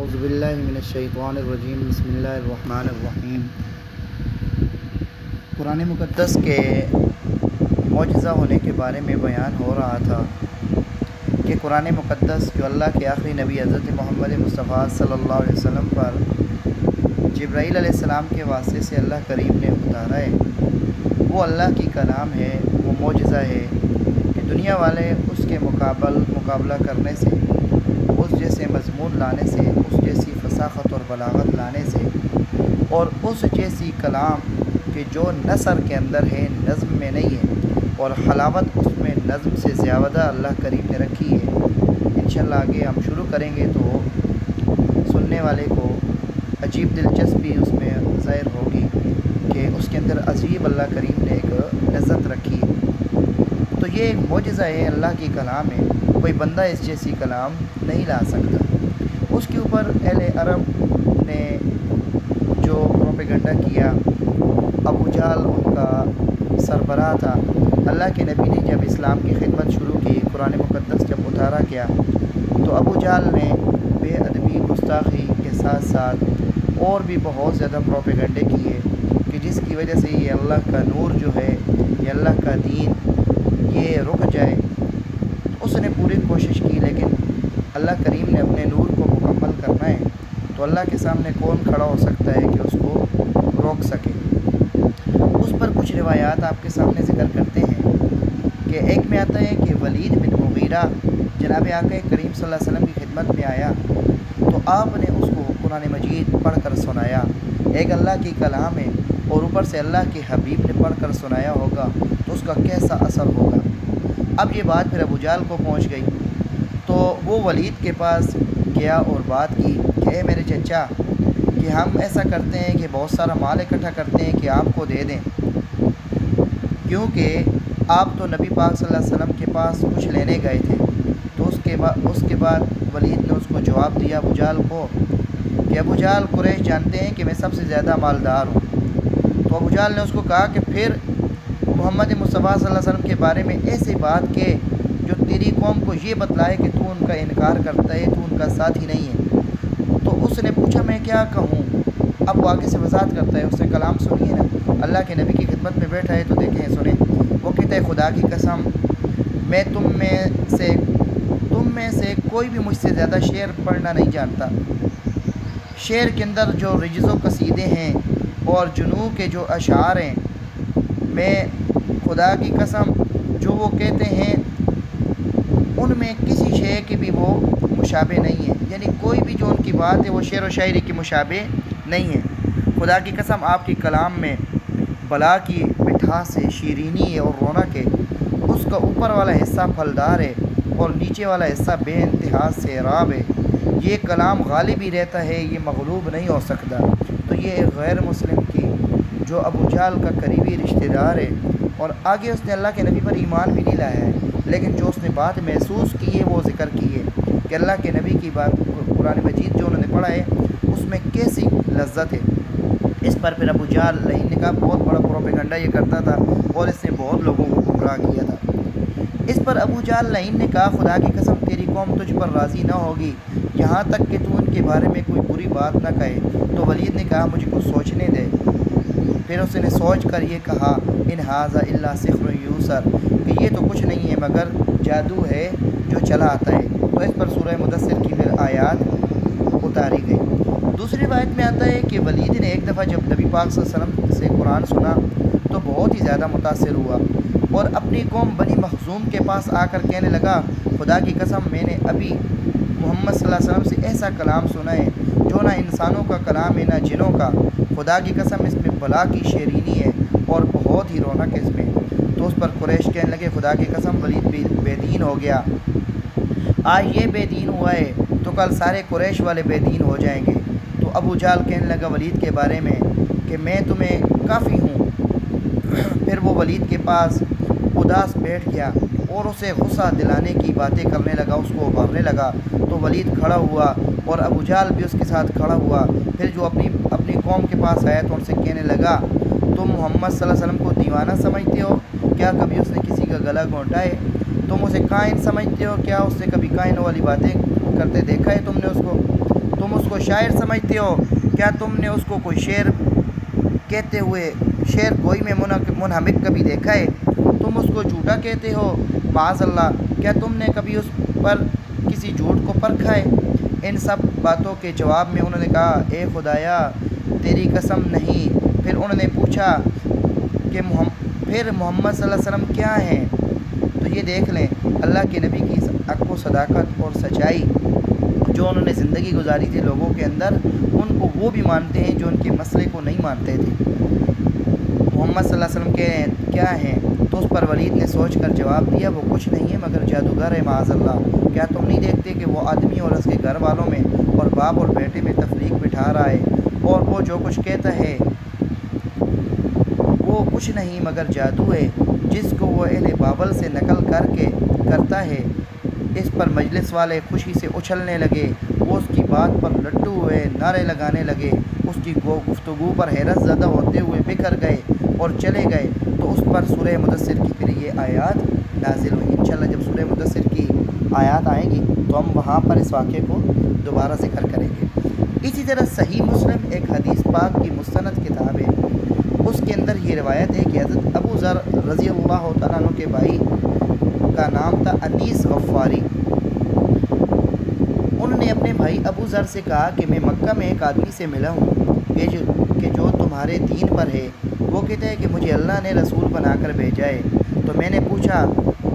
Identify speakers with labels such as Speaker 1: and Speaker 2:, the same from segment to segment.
Speaker 1: اعوذ باللہ من الشیطان الرجیم بسم اللہ الرحمن الرحیم۔ قرآن مقدس کے معجزہ ہونے کے بارے میں بیان ہو رہا تھا کہ قرآن مقدس جو اللہ کے آخری نبی حضرت محمد مصطفیٰ صلی اللہ علیہ وسلم پر جبرائیل علیہ السلام کے واسطے سے اللہ کریم نے اتارا ہے، وہ اللہ کی کلام ہے، وہ معجزہ ہے کہ دنیا والے اس کے مقابلہ کرنے سے، اس جیسے مضمون لانے سے، اس جیسی فصاحت اور بلاغت لانے سے، اور اس جیسی کلام کہ جو نثر کے اندر ہے، نظم میں نہیں ہے، اور حلاوت اس میں نظم سے زیادہ اللہ کریم نے رکھی ہے۔ انشاءاللہ آگے ہم شروع کریں گے تو سننے والے کو عجیب دلچسپی اس میں ظاہر ہوگی کہ اس کے اندر عجیب اللہ کریم نے ایک لذت رکھی ہے۔ تو یہ ایک معجزہ ہے، اللہ کی کلام ہے، کوئی بندہ اس جیسی کلام نہیں لا سکتا۔ اس کے اوپر اہل عرب نے جو پروپیگنڈا کیا، ابو جہل ان کا سربراہ تھا۔ اللہ کے نبی نے جب اسلام کی خدمت شروع کی، قرآن مقدس جب اتارا گیا تو ابو جہل نے بے ادبی، گستاخی کے ساتھ ساتھ اور بھی بہت زیادہ پروپیگنڈے کیے کہ جس کی وجہ سے یہ اللہ کا نور جو ہے، یہ اللہ کا دین یہ رک جائے۔ اس نے پوری کوشش کی، لیکن اللہ کریم نے اپنے نور کو مکمل کرنا ہے تو اللہ کے سامنے کون کھڑا ہو سکتا ہے کہ اس کو روک سکے۔ اس پر کچھ روایات آپ کے سامنے ذکر کرتے ہیں کہ ایک میں آتا ہے کہ ولید بن مغیرہ جناب آقا کریم صلی اللہ علیہ وسلم کی خدمت میں آیا تو آپ نے اس کو قرآن مجید پڑھ کر سنایا۔ ایک اللہ کی کلام ہے اور اوپر سے اللہ کے حبیب نے پڑھ کر سنایا ہوگا تو اس کا کیسا اثر ہوگا۔ اب یہ بات پھر ابو جہل کو پہنچ گئی تو وہ ولید کے پاس گیا اور بات کی کہ اے میرے چچا، کہ ہم ایسا کرتے ہیں کہ بہت سارا مال اکٹھا کرتے ہیں کہ آپ کو دے دیں، کیونکہ آپ تو نبی پاک صلی اللہ علیہ وسلم کے پاس کچھ لینے گئے تھے۔ تو اس کے بعد ولید نے اس کو جواب دیا ابو جہل کو کہ ابو جہل، قریش جانتے ہیں کہ میں سب سے زیادہ مالدار ہوں۔ تو ابو جہل نے اس کو کہا کہ پھر محمد مصطفیٰ صلی اللہ علیہ وسلم کے بارے میں ایسی بات کہ جو تیری قوم کو یہ بتلائے کہ تو ان کا انکار کرتا ہے، تو ان کا ساتھی نہیں ہے۔ تو اس نے پوچھا میں کیا کہوں؟ اب وہ آگے سے وضاحت کرتا ہے، اس سے کلام سنیے نا، اللہ کے نبی کی خدمت میں بیٹھا ہے تو دیکھیں سنیں۔ وہ کہتا ہے خدا کی قسم، میں تم میں سے کوئی بھی مجھ سے زیادہ شعر پڑھنا نہیں جانتا۔ شعر کے اندر جو رجز و قصیدے ہیں اور جنوں کے جو اشعار ہیں، میں خدا کی قسم جو وہ کہتے ہیں ان میں کسی شے کی بھی وہ مشابہ نہیں ہے، یعنی کوئی بھی جو ان کی بات ہے وہ شعر و شاعری کی مشابہ نہیں ہے۔ خدا کی قسم آپ کی کلام میں بلا کی مٹھاس ہے، شیرینی ہے اور رونق ہے۔ اس کا اوپر والا حصہ پھلدار ہے اور نیچے والا حصہ بے انتہا سیراب ہے۔ یہ کلام غالب ہی رہتا ہے، یہ مغلوب نہیں ہو سکتا۔ تو یہ غیر مسلم کی جو ابو جہل کا قریبی رشتہ دار ہے، اور آگے اس نے اللہ کے نبی پر ایمان بھی نہیں لایا ہے، لیکن جو اس نے بات محسوس کی ہے وہ ذکر کی ہے کہ اللہ کے نبی کی بات، قرآن مجید جو انہوں نے پڑھا ہے اس میں کیسی لذت ہے۔ اس پر پھر ابو جہل لعین نے کہا، بہت بڑا پروپیگنڈا یہ کرتا تھا اور اس نے بہت لوگوں کو گمراہ کیا تھا۔ اس پر ابو جہل لعین نے کہا، خدا کی قسم تیری قوم تجھ پر راضی نہ ہوگی یہاں تک کہ تو ان کے بارے میں کوئی بری بات نہ کہے۔ تو ولید نے کہا مجھے کو سوچنے دے۔ پھر اس نے سوچ کر یہ کہا، ان ھذا الا سحر یوسر، کہ یہ تو کچھ نہیں ہے مگر جادو ہے جو چلا آتا ہے۔ تو اس پر سورہ مدثر کی پھر آیات اتاری گئی۔ دوسری روایت میں آتا ہے کہ ولید نے ایک دفعہ جب نبی پاک صلی اللہ علیہ وسلم سے قرآن سنا تو بہت ہی زیادہ متاثر ہوا اور اپنی قوم بنی مخزوم کے پاس آ کر کہنے لگا، خدا کی قسم میں نے ابھی محمد صلی اللہ علیہ وسلم سے ایسا کلام سنا ہے جو نہ انسانوں کا کلام ہے نہ جنوں کا۔ خدا کی قسم اس میں بلا کی شیرینی ہے اور بہت ہی رونق ہے اس میں۔ تو اس پر قریش کہنے لگے، خدا کی قسم ولید بے دین ہو گیا، آج یہ بے دین ہوا ہے تو کل سارے قریش والے بے دین ہو جائیں گے۔ تو ابو جہل کہنے لگا ولید کے بارے میں کہ میں تمہیں کافی ہوں۔ پھر وہ ولید کے پاس اداس بیٹھ گیا اور اسے غصہ دلانے کی باتیں کرنے لگا، اس کو ابھارنے لگا۔ تو ولید کھڑا ہوا اور ابو جہل بھی اس کے ساتھ کھڑا ہوا۔ پھر جو اپنی قوم کے پاس آیا تو ان سے کہنے لگا، تم محمد صلی اللہ علیہ وسلم کو دیوانہ سمجھتے ہو؟ کیا کبھی اس نے کسی کا گلا گھونٹا ہے؟ تم اسے کائن سمجھتے ہو؟ کیا اس سے کبھی کائن والی باتیں کرتے دیکھا ہے تم نے اس کو؟ تم اس کو شاعر سمجھتے ہو؟ کیا تم نے اس کو کوئی شعر کہتے ہوئے شعر گوئی میں منہمک کبھی دیکھا ہے؟ تم اس کو جھوٹا کہتے ہو؟ معاذ اللہ، کیا تم نے کبھی اس پر کسی جھوٹ کو پرکھا ہے؟ ان سب باتوں کے جواب میں انہوں نے کہا، اے خدایا تیری قسم نہیں۔ پھر انہوں نے پوچھا کہ پھر محمد صلی اللہ علیہ وسلم کیا ہیں؟ تو یہ دیکھ لیں اللہ کے نبی کی حق و صداقت اور سچائی جو انہوں نے زندگی گزاری تھی لوگوں کے اندر، ان کو وہ بھی مانتے ہیں جو ان کے مسئلے کو نہیں مانتے تھے۔ محمد صلی اللہ علیہ وسلم کے کیا ہیں؟ تو اس پر ولید نے سوچ کر جواب دیا، وہ کچھ نہیں ہے مگر جادوگر ہے معاذ اللہ۔ کیا تم نہیں دیکھتے کہ وہ آدمی اور اس کے گھر والوں میں اور باپ اور بیٹے میں تفریق بٹھا رہا ہے، اور وہ جو کچھ کہتا ہے وہ کچھ نہیں مگر جادو ہے جس کو وہ اہل بابل سے نقل کر کے کرتا ہے۔ اس پر مجلس والے خوشی سے اچھلنے لگے، وہ اس کی بات پر لٹو ہوئے نعرے لگانے لگے، اس کی گفتگو پر حیرت زدہ ہوتے ہوئے بکھر گئے اور چلے گئے۔ تو اس پر سورہ مدثر کی پھر یہ آیات نازل ہوئی۔ انشاءاللہ جب سورہ مدثر کی آیات آئیں گی تو ہم وہاں پر اس واقعے کو دوبارہ ذکر کریں گے۔ اسی طرح صحیح مسلم ایک حدیث پاک کی مستند کتاب ہے، اس کے اندر یہ روایت ہے کہ حضرت ابو ذر رضی اللہ تعالیٰ عنہ کے بھائی کا نام تھا انیس غفاری۔ انہوں نے اپنے بھائی ابو ذر سے کہا کہ میں مکہ میں ایک آدمی سے ملا ہوں کہ جو تمہارے دین پر ہے، وہ کہتا ہے کہ مجھے اللہ نے رسول بنا کر بھیجا ہے۔ تو میں نے پوچھا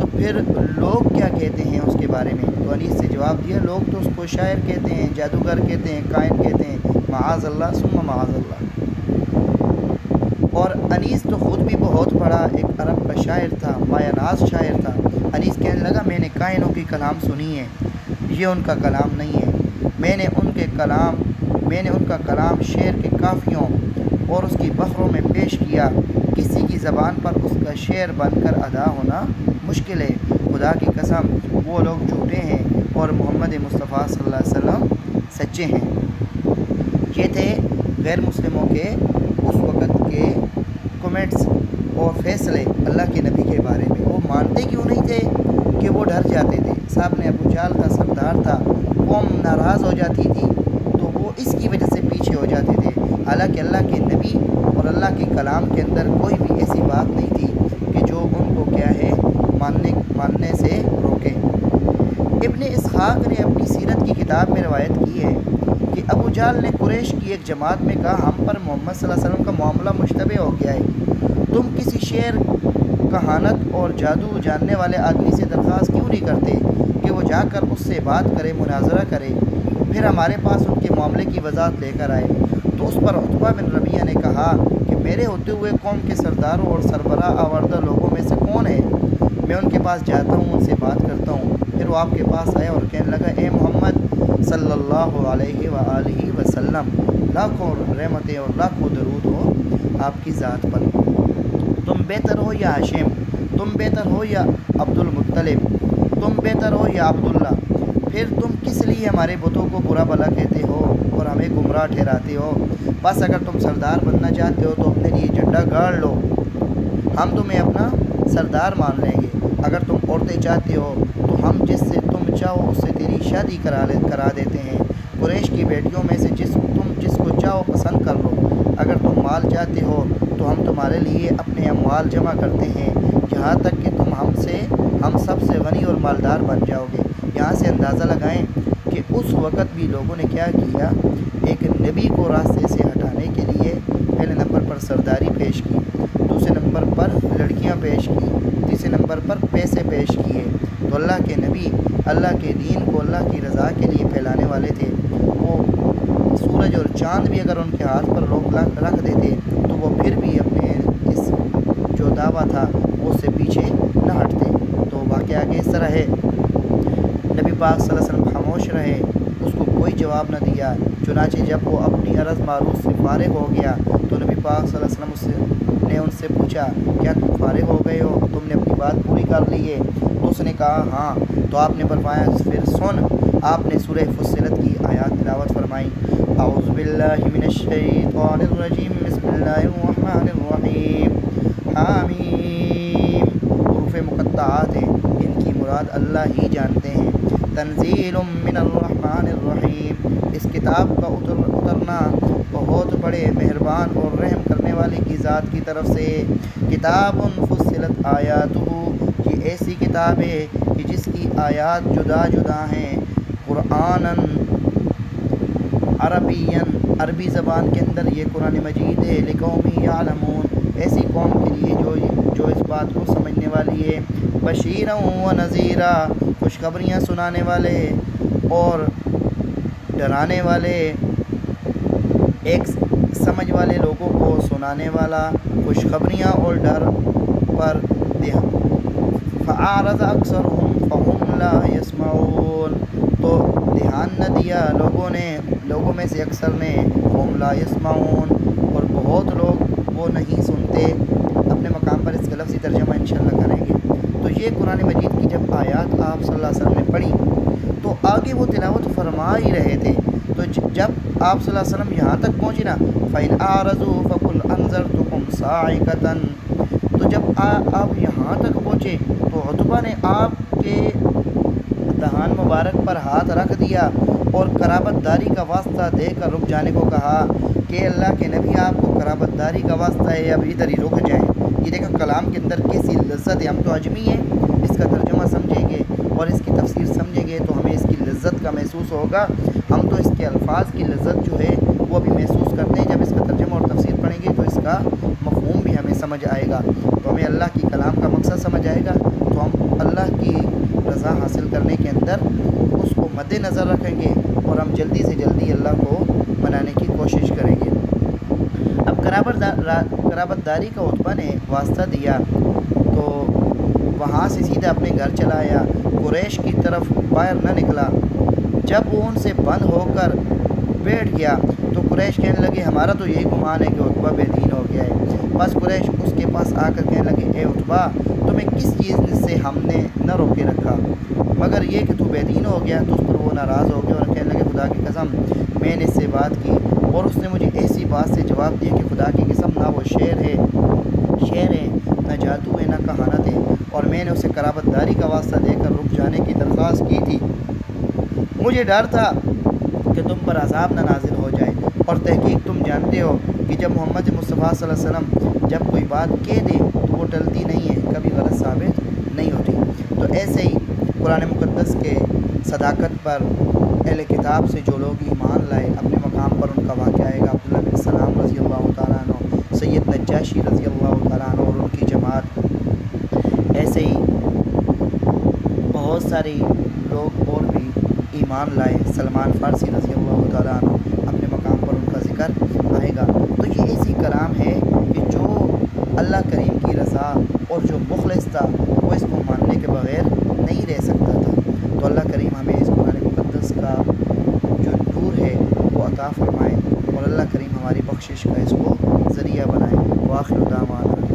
Speaker 1: تو پھر لوگ کیا کہتے ہیں اس کے بارے میں؟ تو انیس سے جواب دیا، لوگ تو اس کو شاعر کہتے ہیں، جادوگر کہتے ہیں، کاہن کہتے ہیں، معاذ اللہ ثم معاذ اللہ۔ اور انیس تو خود بھی بہت بڑا ایک عرب کا شاعر تھا، مایہ ناز شاعر تھا۔ انیس کہنے لگا، میں نے کاہنوں کی کلام سنی ہے، یہ ان کا کلام نہیں ہے۔ میں نے ان کا کلام شعر کے قافیوں اور اس کی بحروں میں پیش کیا، کسی کی زبان پر اس کا شعر بن کر ادا ہونا مشکل ہے۔ خدا کی قسم وہ لوگ جھوٹے ہیں اور محمد مصطفیٰ صلی اللہ علیہ وسلم سچے ہیں۔ یہ تھے غیر مسلموں کے اس وقت کے کمنٹس اور فیصلے اللہ کے نبی کے بارے میں۔ وہ مانتے کیوں نہیں تھے کہ وہ ڈر جاتے تھے؟ صاحب نے ابو جہل تھا، سردار تھا، قوم ناراض ہو جاتی تھی تو وہ اس کی وجہ سے پیچھے ہو جاتے تھے۔ حالانکہ اللہ کے نبی اور اللہ کے کلام کے اندر کوئی بھی ایسی بات نہیں تھی کہ جو ان کو کیا ہے ماننے سے روکے۔ ابن اسحاق نے اپنی سیرت کی کتاب میں روایت کی ہے کہ ابو جہل نے قریش کی ایک جماعت میں کہا، ہم پر محمد صلی اللہ علیہ وسلم کا معاملہ مشتبہ ہو گیا ہے، تم کسی شعر، کہانت اور جادو جاننے والے آدمی سے درخواست کیوں نہیں کرتے کہ وہ جا کر اس سے بات کرے، مناظرہ کرے، پھر ہمارے پاس ان کے معاملے کی وضاحت لے کر آئے؟ تو اس پر عتبہ بن ربیعہ نے کہا کہ میرے ہوتے ہوئے قوم کے سرداروں اور سربراہ آوردہ لوگوں میں سے کون ہے؟ میں ان کے پاس جاتا ہوں، ان سے بات کرتا ہوں۔ پھر وہ آپ کے پاس آیا اور کہنے لگا، اے محمد صلی اللہ علیہ وآلہ وسلم، لاکھوں رحمتیں اور لاکھوں درود ہو آپ کی ذات پر۔ تم بہتر ہو یا ہاشم، تم بہتر ہو یا عبد المطلب، تم بہتر ہو یا عبداللہ؟ پھر تم کس لیے ہمارے بتوں کو برا بھلا کہتے ہو اور ہمیں گمراہ ٹھہراتے ہو؟ بس اگر تم سردار بننا چاہتے ہو تو اپنے لیے جھنڈا گاڑ لو، ہم تمہیں اپنا سردار مان لیں گے۔ اگر تم عورتیں چاہتے ہو تو ہم جس سے تم چاہو اس سے تیری شادی کرا دیتے ہیں۔ قریش کی بیٹیوں میں سے تم جس کو چاہو پسند کر لو۔ اگر تم مال چاہتے ہو تو ہم تمہارے لیے اپنے اموال جمع کرتے ہیں، یہاں تک کہ تم ہم سب سے غنی اور مالدار بن جاؤ گے۔ یہاں سے اندازہ لگائیں کہ اس وقت بھی لوگوں نے کیا کیا، ایک نبی کو راستے سے ہٹانے کے لیے پہلے نمبر پر سرداری پیش کی، دوسرے نمبر پر لڑکیاں پیش کی، تیسرے نمبر پر پیسے پیش کیے۔ تو اللہ کے نبی اللہ کے دین کو اللہ کی رضا کے لیے پھیلانے والے تھے۔ وہ سورج اور چاند بھی اگر ان کے ہاتھ پر روک رکھ دیتے تو وہ پھر بھی اپنے اس جو دعویٰ تھا وہ اس سے پیچھے نہ ہٹتے۔ تو واقعہ آگے اس طرح ہے، نبی پاک صلی اللہ علیہ وسلم خاموش رہے، اس کو کوئی جواب نہ دیا۔ چنانچہ جب وہ اپنی عرض معروض سے فارغ ہو گیا تو نبی پاک صلی اللہ علیہ وسلم نے ان سے پوچھا، کیا تم فارغ ہو گئے ہو؟ تم نے اپنی بات پوری کر لی ہے؟ تو اس نے کہا ہاں۔ تو آپ نے فرمایا، پھر سن۔ آپ نے سورہ فصلت کی آیات تلاوت فرمائی، اعوذ باللہ من الشیطان الرجیم، بسم اللہ الرحمن الرحیم، حامیم۔ حروف مقطعات ہیں، ان کی مراد اللہ ہی جانتے ہیں۔ تنزیل من الرحمن الرحیم، اس کتاب کا اترنا بہت بڑے مہربان اور رحم کرنے والے کی ذات کی طرف سے کتاب فصلت آیاتہ، یہ ایسی کتاب ہے کہ جس کی آیات جدا جدا ہیں، قرآناً عربی زبان کے اندر یہ قرآن مجید ہے، لقوم یعلمون، ایسی قوم کے لیے جو اس بات کو سمجھنے والی ہے، بشیرا و نذیرا، خوشخبریاں سنانے والے اور ڈرانے والے، ایک سمجھ والے لوگوں کو سنانے والا، خوشخبریاں اور ڈر پر فَأَعْرَضَ أَكْثَرُهُمْ فَهُمْ لَا يَسْمَعُونَ، تو دھیان نہ دیا لوگوں میں سے اکثر نے، فَهُمْ لَا يَسْمَعُونَ، اور بہت لوگ وہ نہیں سنتے۔ اپنے مقام پر اس کا لفظی ترجمہ انشاءاللہ کریں گے۔ تو یہ قرآن مجید کی جب آیات آپ صلی اللہ علیہ وسلم نے پڑھی تو آگے وہ تلاوت فرما ہی رہے تھے، تو جب آپ صلی اللہ علیہ وسلم یہاں تک پہنچے نا، فَإِنْ أَعْرَضُوا فَقُلْ أَنذَرْتُكُمْ صَاعِقَةً، تو جب آپ یہاں تک پہنچے تو عتبہ نے آپ کے دہان مبارک پر ہاتھ رکھ دیا اور قرابت داری کا واسطہ دے کر رک جانے کو کہا کہ اللہ کے نبی آپ کو قرابت داری کا واسطہ ہے، اب ادھر ہی رک جائیں۔ یہ دیکھو کلام کے اندر کیسی لذت ہے، ہم تو اجمی ہیں، اس کا ترجمہ سمجھیں گے اور اس کی تفسیر سمجھیں گے تو ہمیں اس کی لذت کا محسوس ہوگا۔ ہم تو اس کے الفاظ کی لذت جو ہے وہ بھی محسوس کرتے ہیں، جب اس کا ترجمہ اور تفسیر پڑھیں گے تو اس کا مفہوم بھی ہمیں سمجھ آئے گا، تو ہمیں اللہ کی کلام کا مقصد سمجھ آئے گا، تو ہم اللہ کی رضا حاصل کرنے کے اندر اس کو مد نظر رکھیں گے اور ہم جلدی سے جلدی اللہ کو منانے کی کوشش کریں گے۔ اب قرابت داری کا عتبہ نے واسطہ دیا تو وہاں سے سیدھا اپنے گھر چلا آیا، قریش کی طرف باہر نہ نکلا۔ جب وہ ان سے بند ہو کر بیٹھ گیا تو قریش کہنے لگے ہمارا تو یہی گمان ہے کہ عتبہ بے دین ہو گیا ہے۔ بس قریش اس کے پاس آ کر کہنے لگے اے عتبہ، تمہیں کس چیز سے ہم نے نہ روکے رکھا مگر یہ کہ تو بے دین ہو گیا؟ تو اس پر وہ ناراض ہو گیا اور کہنے لگے خدا کی قسم میں نے اس سے بات کی اور اس نے مجھے ایسی بات سے جواب دیا کہ خدا کی قسم نہ وہ شعر ہے نہ جادو ہے نہ کہانت ہے، اور میں نے اسے قرابت داری کا واسطہ دے کر رک جانے کی درخواست کی تھی، مجھے ڈر تھا کہ تم پر عذاب نہ نازل ہو جائے، اور تحقیق تم جانتے ہو کہ جب محمد مصطفیٰ صلی اللہ علیہ وسلم جب کوئی بات کہہ دے تو وہ ٹلتی نہیں ہے، کبھی غلط ثابت نہیں ہوتی۔ تو ایسے ہی قرآن مقدس کے صداقت پر اہل کتاب سے جو لوگ ایمان لائے اپنے مقام پر ان کا واقعہ آئے گا۔ عبداللہ بن سلام رضی اللہ تعالیٰ عنہ، سید نجاشی رضی اللہ تعالیٰ عنہ اور ان کی جماعت، ایسے ہی بہت سارے لوگ اور بھی ایمان لائے، سلمان فارسی رضی اللہ تعالیٰ عنہ، اپنے مقام پر ان کا ذکر آئے گا۔ تو یہ ایسی کلام ہے کہ جو اللہ کریم کی رضا اور جو مخلص تھا وہ اس کو ماننے کے بغیر نہیں رہ سکتا تھا۔ تو اللہ کریم ہمیں اس قرآن مقدس کا جو نور ہے وہ عطا فرمائے اور اللہ کریم ہماری بخشش کا اس کو ذریعہ بنائے۔ وآخر دعوانا